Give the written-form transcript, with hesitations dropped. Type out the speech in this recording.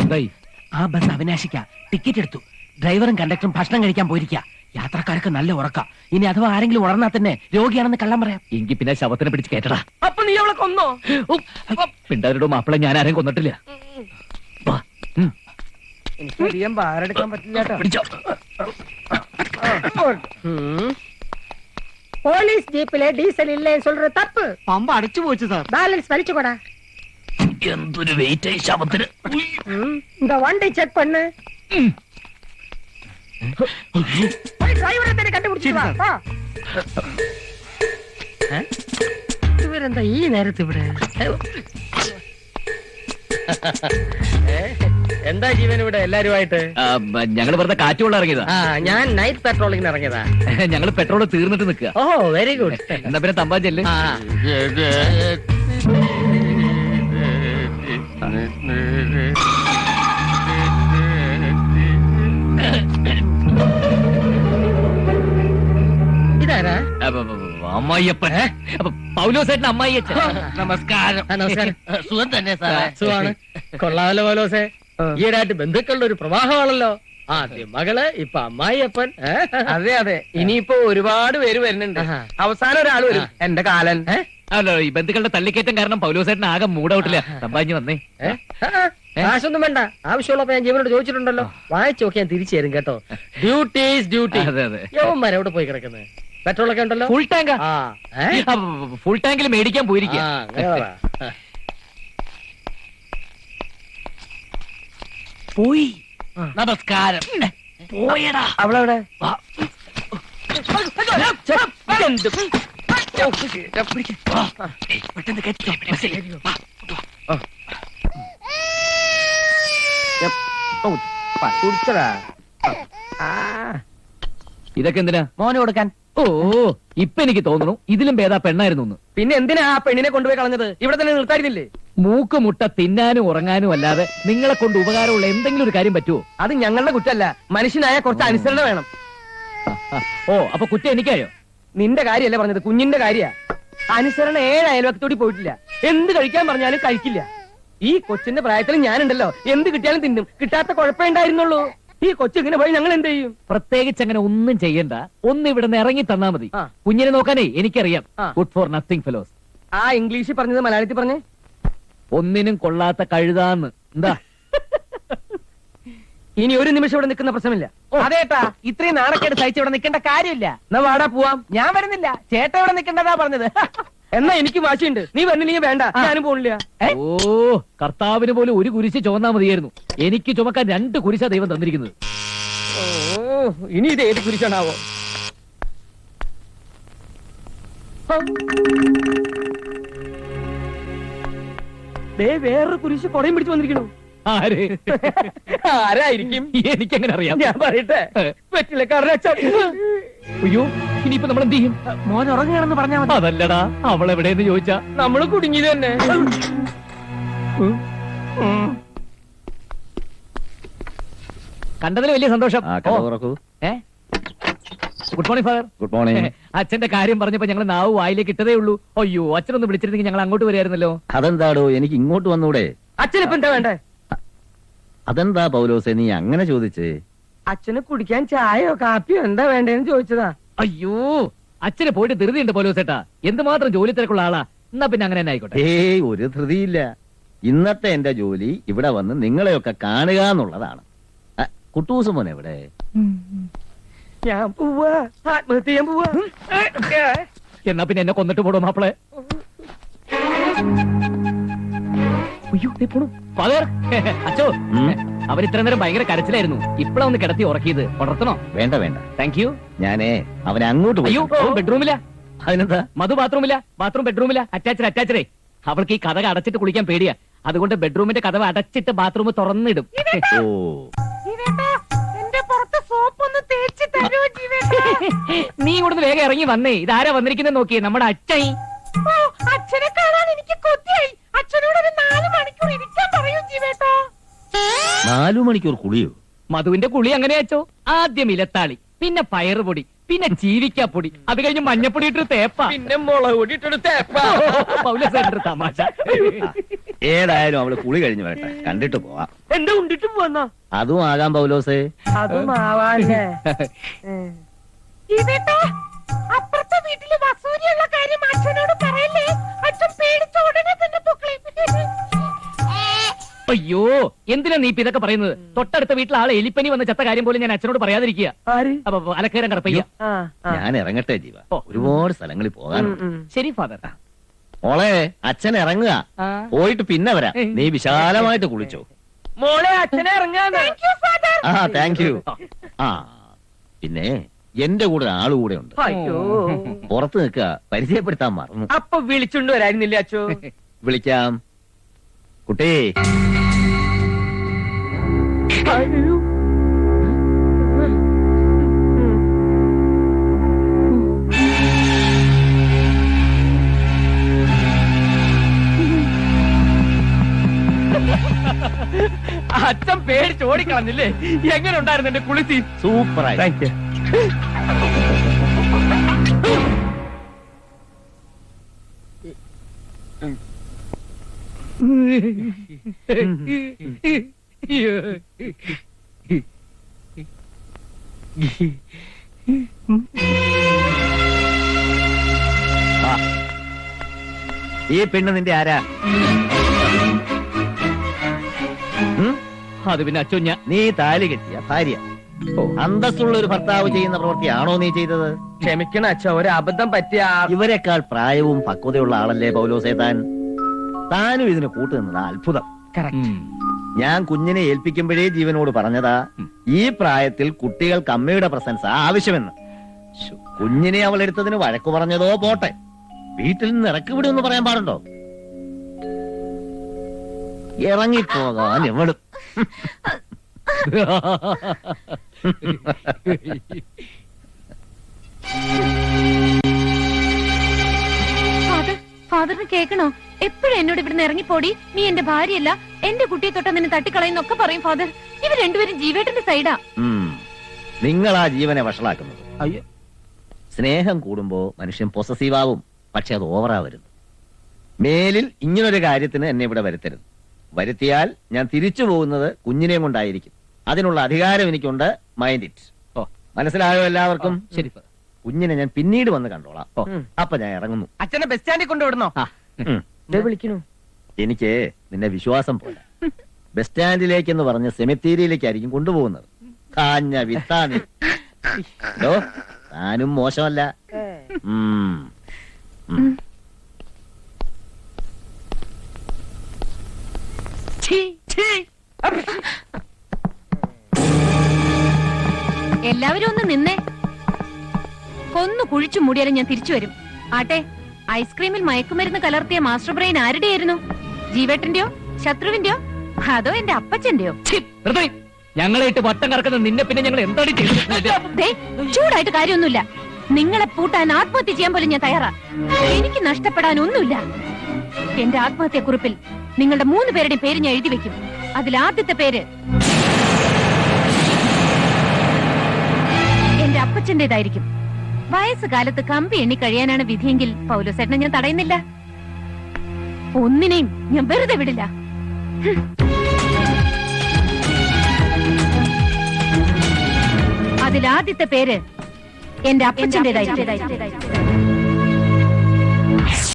എന്തായി? ആ bus അവിനാശിക്ക ticket എടുത്തു. ഡ്രൈവറും കണ്ടക്ടറും ഭക്ഷണം കഴിക്കാൻ പോയിരിക്കുക. യാത്രക്കാർക്ക് നല്ല ഉറക്ക. ഇനി അഥവാ ആരെങ്കിലും ഉണർന്നാൽ തന്നെ രോഗിയാണെന്ന് കള്ളം പറയാം. എങ്കിൽ പിന്നെ ശവത്തിനെ പിടിച്ച് കേട്ടടാ. അപ്പൊ നീ അവളെ കൊന്നോ? പിണ്ടാരുടെ മാപ്പിളെ ഞാൻ ആരെയും കൊന്നിട്ടില്ല. എനിക്ക് ഭാരെടുക്കാൻ പറ്റില്ല. പിടിച്ചോ. போலீஸ் ஜீப்ல டீசல் இல்லன்னு சொல்ற தப்பு. പമ്പ അടച്ചു പോച്ചു സാർ. பேலன்ஸ் வலிச்சுக்கோடா. എന്തൊരു വെയിറ്റ് ആയി ശവത്തിന്. இந்த வண்டி செக் பண்ணு. போய் டிரைவரை தேடி கண்டுபிடிச்சு வா. ഇവരെന്താ ഈ നേരത്തെ ഇവിടെ? എന്താ ജീവൻ ഇവിടെ എല്ലാരുമായിട്ട്? ഞങ്ങൾ വെറുതെ കാറ്റുകൊള്ള ഇറങ്ങിയതാ. ഞാൻ നൈറ്റ് പെട്രോളിങ്ങിന് ഇറങ്ങിയതാ. ഞങ്ങൾ പെട്രോൾ തീർന്നിട്ട് നിൽക്കുക. ഓ വെരി ഗുഡ്. എന്നാ പിന്നെ തമ്പാച്ചല്ലേ. ഇതാരാ? അമ്മായിയപ്പൻ. പൗലോസേട്ടൻ അമ്മായിയച്ഛൻ. നമസ്കാരം. നമസ്കാരം. സുഖം തന്നെ സാറേ. സുഖമാണ്. കൊള്ളാമല്ലോ പൗലോസേ. ഈയിടായിട്ട് ബന്ധുക്കളുടെ ഒരു പ്രവാഹമാണല്ലോ. ആദ്യം മകള്, ഇപ്പൊ അമ്മായിയപ്പൻ. അതെ അതെ, ഇനിയിപ്പോ ഒരുപാട് പേര് വരുന്നുണ്ട്. അവസാനം ഒരാൾ വരും, എന്റെ കാലൻ. അല്ലോ, ഈ ബന്ധുക്കളുടെ തള്ളിക്കയറ്റം കാരണം പൗലോസേട്ടൻ ആകെ മൂടൗട്ടില്ല. തമ്പാഞ്ഞു വന്നേ. കാശൊന്നും വേണ്ട. ആവശ്യമുള്ളപ്പോ ഞാൻ ജീവനോട് ചോദിച്ചിട്ടുണ്ടല്ലോ. വായിച്ചു നോക്കി ഞാൻ തിരിച്ചു തരും കേട്ടോ. Duties duty. അതെ അതെ. യവന്മാർ എവിടെ പോയി കിടക്കുന്നത്? പെട്രോൾ ഒക്കെ ഉണ്ടല്ലോ. ഫുൾ ടാങ്കാ. ആ ഫുൾ ടാങ്കിൽ മേടിക്കാൻ പോയിരിക്കുക. അങ്ങനെ പറ. പോയി. നമസ്കാരം. പോയടാ. അവളെവിടെ? പെട്ടെന്ന് കേട്ടോ. കുടിച്ചടാ. ഇതൊക്കെ എന്തിനാ? മോന് കൊടുക്കാൻ. ഓ, ഇപ്പൊ എനിക്ക് തോന്നുന്നു ഇതിലും ഭേദാ പെണ്ണായിരുന്നു. പിന്നെ എന്തിനാ ആ പെണ്ണിനെ കൊണ്ടുപോയി കളഞ്ഞത്? ഇവിടെ തന്നെ നിർത്തായിരുന്നില്ലേ? മൂക്ക് മുട്ട തിന്നാനും ഉറങ്ങാനും അല്ലാതെ നിങ്ങളെ കൊണ്ട് ഉപകാരമുള്ള എന്തെങ്കിലും ഒരു കാര്യം പറ്റുമോ? അത് ഞങ്ങളുടെ കുറ്റല്ല, മനുഷ്യനായ കുറച്ച് അനുസരണ വേണം. ഓ, അപ്പൊ കുറ്റം എനിക്കായോ? നിന്റെ കാര്യല്ലേ പറഞ്ഞത്, കുഞ്ഞിന്റെ കാര്യ. അനുസരണ 7 അയൽവക്കത്തോടി പോയിട്ടില്ല. എന്ത് കഴിക്കാൻ പറഞ്ഞാലും കഴിക്കില്ല. ഈ കൊച്ചിന്റെ പ്രായത്തിൽ ഞാനുണ്ടല്ലോ, എന്ത് കിട്ടിയാലും തിന്നും. കിട്ടാത്ത കുഴപ്പമേ ഉണ്ടായിരുന്നുള്ളൂ. ഈ കൊച്ചിങ്ങനെ പോയി ഞങ്ങൾ എന്ത് ചെയ്യും? പ്രത്യേകിച്ച് അങ്ങനെ ഒന്നും ചെയ്യണ്ട. ഒന്ന് ഇവിടെ നിന്ന് ഇറങ്ങി തന്നാ മതി. കുഞ്ഞിനെ നോക്കാനേ എനിക്കറിയാം. Good for nothing fellows. ആ ഇംഗ്ലീഷിൽ പറഞ്ഞത് മലയാളത്തിൽ പറഞ്ഞേ. ഒന്നിനും കൊള്ളാത്ത കഴുതാന്ന്. എന്താ? ഇനി ഒരു നിമിഷം ഇവിടെ നിൽക്കുന്ന പ്രശ്നമില്ല. അതേട്ടാ, ഇത്രയും നാണക്കേട് സഹിച്ച് ഇവിടെ നിൽക്കേണ്ട കാര്യമില്ല. എന്നാ വാടാ പോവാം. ഞാൻ വരുന്നില്ല, ചേട്ടൻ ഇവിടെ നിൽക്കേണ്ടതാ പറഞ്ഞത്. എന്നാ എനിക്ക് വാശിയുണ്ട്. നീ വന്നില്ലെങ്കിൽ വേണ്ട, ഞാനും പോണില്ല. ഓ, കർത്താവിന് പോലും ഒരു കുരിശ് ചുമന്നാ മതിയായിരുന്നു. എനിക്ക് ചുമക്കാൻ 2 കുരിശാ ദൈവം തന്നിരിക്കുന്നത്. ഓ, ഇനി ഇത് ഏത് കുരിശാണാവോ? വേറൊരു കുരിശ് കൊടയും പിടിച്ചു വന്നിരിക്കണു. ആര്? ആരായിരിക്കും? എനിക്കെങ്ങനെ അറിയാം? ഞാൻ പറയട്ടെ, വെറ്റിലക്കാരനെ അയ്യോ, ഇനിയിപ്പോ നമ്മൾ എന്ത് ചെയ്യും? മോൻ ഉറങ്ങുകയാണെന്ന് പറഞ്ഞാൽ മതി. അതല്ലടാ, അവൾ എവിടെയെന്ന് ചോദിച്ചാ നമ്മള് കുടുങ്ങിയത് തന്നെ. കണ്ടതിൽ വലിയ സന്തോഷം. Good morning father. Good morning. അച്ഛന്റെ കാര്യം പറഞ്ഞപ്പോ ഞങ്ങൾ നാവ് വായിലേക്ക് ഇട്ടതേ ഉള്ളൂ. അയ്യോ, അച്ഛനൊന്ന് വിളിച്ചിരുന്നെങ്കിൽ ഞങ്ങൾ അങ്ങോട്ട് വരായിരുന്നല്ലോ. അതെന്താടോ, എനിക്ക് ഇങ്ങോട്ട് വന്നൂടെ? അച്ഛനിപ്പോ എന്താ വേണ്ടേ? അതെന്താ പൗലോസേ നീ അങ്ങനെ ചോദിച്ചേ? അച്ഛന് കുടിക്കാൻ ചായയോ കാപ്പിയോ എന്താ വേണ്ടേന്ന് ചോദിച്ചതാ. അയ്യോ, അച്ഛനെ പോയിട്ട് ധൃതിയുണ്ട് പോലോസേട്ടാ. എന്തുമാത്രം ജോലി തിരക്കുള്ള ആളാ. എന്നാ പിന്നെ അങ്ങനെ തന്നെ ആയിക്കോട്ടെ. ഏയ്, ഒരു ധൃതിയില്ല. ഇന്നത്തെ എന്റെ ജോലി ഇവിടെ വന്ന് നിങ്ങളെയൊക്കെ കാണുക എന്നുള്ളതാണ്. കുട്ടൂസ് മോൻ എവിടെ? ഞാൻ പോവാ, ആത്മഹത്യ ചെയ്യാൻ പോവാ. എന്നാ പിന്നെ എന്നെ കൊന്നിട്ട് പോടോ മാപ്പിളെ. അയ്യോ, ഫാദർ. അച്ഛോ, അവരിത്ര നേരം ഭയങ്കര കരച്ചിലായിരുന്നു. ഇപ്പഴാ ഒന്ന് കിടത്തി ഉറക്കിയത്. ഉണർത്തണോ? വേണ്ട വേണ്ട, താങ്ക് യു. ഞാനേ അവനെ അങ്ങോട്ട് പോയി. അയ്യോ, ബെഡ്റൂമില്ല. അതിനെന്താ? മധു ബാത്റൂമില്ല. ബാത്റൂം ബെഡ്റൂമില്ല. അറ്റാച്ചഡേ. അവൾക്ക് ഈ കഥ അടച്ചിട്ട് കുളിക്കാൻ പേടിയാ. അതുകൊണ്ട് ബെഡ്റൂമിന്റെ കഥ അടച്ചിട്ട് ബാത്റൂം തുറന്നിടും. ഓ, എന്റെ പുറത്ത് സോപ്പ് ഒന്ന് തേച്ച് തരൂ ജീവേട്ടാ. നീ ഇവിടുന്ന് വേഗം ഇറങ്ങി വന്നേ. ഇതാരാ വന്നിരിക്കുന്നത് നോക്കിയേ, നമ്മുടെ അച്ഛൻ. അച്ഛനെ കാണാൻ എനിക്ക് കൊതിയായി. അച്ഛനോട് ഒരു 4 മണിക്കൂർ ഇരിക്കാൻ പറയൂ ജീവേട്ടാ. 4 മണിക്കൂർ കുളിയോ? മധുവിന്റെ കുളി അങ്ങനെ അച്ചോ. ആദ്യം ഇലത്താളി, പിന്നെ പയറുപൊടി, പിന്നെ ചീവിക്കാപ്പൊടി, അത് കഴിഞ്ഞ് മഞ്ഞപ്പൊടി ഇട്ടൊരു തേപ്പ, പിന്നെ മുളക് പൊടി ഇട്ടൊരു തേപ്പ. പൗലോസേട്ടന്റെ തമാശ. ഏതായാലും അവള് കുളി കഴിഞ്ഞ് വരട്ടെ, കണ്ടിട്ട് പോവാം. എന്താ ഉണ്ടിട്ട് പോന്നോ? അതും ആകാം പൗലോസേ. അതും ആവാല്ലേ. ഇതേട്ടാ, അപ്പുറത്തെ വീട്ടില് വസൂരിയുള്ള കാര്യം അച്ഛനോട് പറയല്ലേ. അച്ഛൻ പേടിച്ച ഉടനെ തന്നെ പൊക്കളയും. അയ്യോ, എന്തിനാ നീ ഇപ്പൊ ഇതൊക്കെ പറയുന്നത്? തൊട്ടടുത്ത വീട്ടിൽ ആളെ എലിപ്പനി വന്ന ചത്ത കാര്യം പോലും ഞാൻ അച്ഛനോട് പറയാതിരിക്കുക. ആര്? അപ്പൊ അലക്കേരം കടപ്പയ്യ. ആ, ആ. ഞാൻ ഇറങ്ങട്ടെ ജീവ, ഓ. ഒരുപാട് സ്ഥലങ്ങളിൽ പോകാനുണ്ട്. ശരി ഫാദർ. മോളെ, അച്ഛൻ ഇറങ്ങുക, പോയിട്ട് പിന്നെ വരാം. നീ വിശാലമായിട്ട് കുളിച്ചോ. മോളെ, അച്ഛനെ ഇറങ്ങാന്ന്. Thank you, father. ആ, താങ്ക് യു. ആ, പിന്നെ എന്റെ കൂടെ ആളുകൂടെ ഉണ്ട്. അയ്യോ, പുറത്ത് നിൽക്കുക, പരിചയപ്പെടുത്താൻ മറന്നു. അപ്പൊ വിളിച്ചുകൊണ്ട് വരായിരുന്നില്ല അച്ഛോ? വിളിക്കാം. കുട്ടി, അയ്യോ. അച്ഛൻ പേടിച്ച് ഓടിക്കളഞ്ഞില്ലേ? എങ്ങനെ ഉണ്ടായിരുന്നു എന്റെ കുളിസി? സൂപ്പറായി. Thank you. ആ. ഈ പെണ്ണ് നിന്റെ ആരാ? ഉം? അത് പിന്നെ അച്ഛൻ ഞാൻ നീ താലി കെട്ടിയ ഭാര്യ. അന്തസ്സുള്ള ഒരു ഭർത്താവ് ചെയ്യുന്ന പ്രവൃത്തിയാണോ നീ ചെയ്തത്? ക്ഷമിക്കണം അച്ഛ, ഒരു അബദ്ധം പറ്റിയ ഇവരെക്കാൾ പ്രായവും പക്വതയുള്ള ആളല്ലേ പൗലോസേ താൻ? താനും ഇതിന് കൂട്ടുനിന്നതാ അത്ഭുതം. ഞാൻ കുഞ്ഞിനെ ഏൽപ്പിക്കുമ്പോഴേ ജീവനോട് പറഞ്ഞതാ, ഈ പ്രായത്തിൽ കുട്ടികൾക്ക് അമ്മയുടെ പ്രസൻസ് ആവശ്യമെന്ന്. കുഞ്ഞിനെ അവൾ എടുത്തതിന് വഴക്കു പറഞ്ഞതോ പോട്ടെ, വീട്ടിൽ നിന്ന് ഇറക്കി വിടുമെന്ന് പറയാൻ പാടുണ്ടോ? ഇറങ്ങിപ്പോകാൻ എവിടും. ഫാദറിന് കേൾക്കണോ? എപ്പോഴും എന്നോട് ഇവിടുന്ന് ഇറങ്ങിപ്പോടി, നീ എന്റെ ഭാര്യയല്ല, എന്റെ കുട്ടിയെ തൊട്ട നിന്നെ തട്ടിക്കളയുന്നൊക്കെ പറയും ഫാദർ. ഇവർ രണ്ടുപേരും ജീവേട്ടന്റെ സൈഡാ. നിങ്ങളാ ജീവനെ വഷളാക്കുന്നത്. അയ്യോ, സ്നേഹം കൂടുമ്പോ മനുഷ്യൻ പൊസസീവാവും, പക്ഷെ അത് ഓവറാവരുത്. മേലിൽ ഇങ്ങനൊരു കാര്യത്തിന് എന്നെ ഇവിടെ വരുത്തരുത്. വരുത്തിയാൽ ഞാൻ തിരിച്ചു പോകുന്നത് കുഞ്ഞിനെയും കൊണ്ടായിരിക്കും. അതിനുള്ള അധികാരം എനിക്കുണ്ട്. Mind it. ഓ. മനസ്സിലായോ എല്ലാവർക്കും? ശരി ഫാദർ. കുഞ്ഞിനെ ഞാൻ പിന്നീട് വന്ന് കണ്ടോളാം. അപ്പൊ ഞാൻ ഇറങ്ങുന്നു. അച്ഛനെ ബസ് സ്റ്റാൻഡിൽ കൊണ്ടുവിടണോ? വിളിക്കണു. എനിക്ക് നിന്നെ വിശ്വാസം പോലെ ബസ് സ്റ്റാൻഡിലേക്കെന്ന് പറഞ്ഞ് സെമിത്തേരിയിലേക്കായിരിക്കും കൊണ്ടുപോകുന്നത്. കാഞ്ഞ വിത്താനി. ഹലോ, താനും മോശമല്ല. എല്ലാവരും ഒന്ന് നിന്നേ. കൊന്നു കുഴിച്ചു മൂടിയാലും ഞാൻ തിരിച്ചു വരും. ആട്ടെ, ഐസ്ക്രീമിൽ മയക്കുമരുന്ന് കലർത്തിയ മാസ്റ്റർ ബ്രെയിൻ ആരുടെയായിരുന്നു? ജീവേട്ടന്റെയോ ശത്രുവിന്റെയോ അതോ എന്റെ അപ്പച്ചന്റെയോ? ഞങ്ങളെ ഇട്ട് വട്ടം കറക്കുന്ന നിന്നെ പിന്നെ ഞങ്ങൾ എന്താണ് ചെയ്തത്? ദേ, ചൂടായിട്ട് കാര്യമൊന്നുമില്ല. നിങ്ങളെ പൂട്ടാൻ ആത്മഹത്യ ചെയ്യാൻ പോലും ഞാൻ തയ്യാറാ. എനിക്ക് നഷ്ടപ്പെടാൻ ഒന്നുമില്ല. എന്റെ ആത്മഹത്യക്കുറിപ്പിൽ നിങ്ങളുടെ 3 പേരുടെയും പേര് ഞാൻ എഴുതി വെക്കും. അതിൽ ആദ്യത്തെ പേര് എന്റെ അപ്പച്ചന്റേതായിരിക്കും. വയസ്സുകാലത്ത് കമ്പി എണ്ണി കഴിയാനാണ് വിധിയെങ്കിൽ പൗലോസേട്ടനെ ഞാൻ തടയുന്നില്ല. ഒന്നിനെയും ഞാൻ വെറുതെ വിടില്ല. അതിലാദ്യത്തെ പേര് എന്റെ അപ്പച്ചന്റേതായിരിക്കും.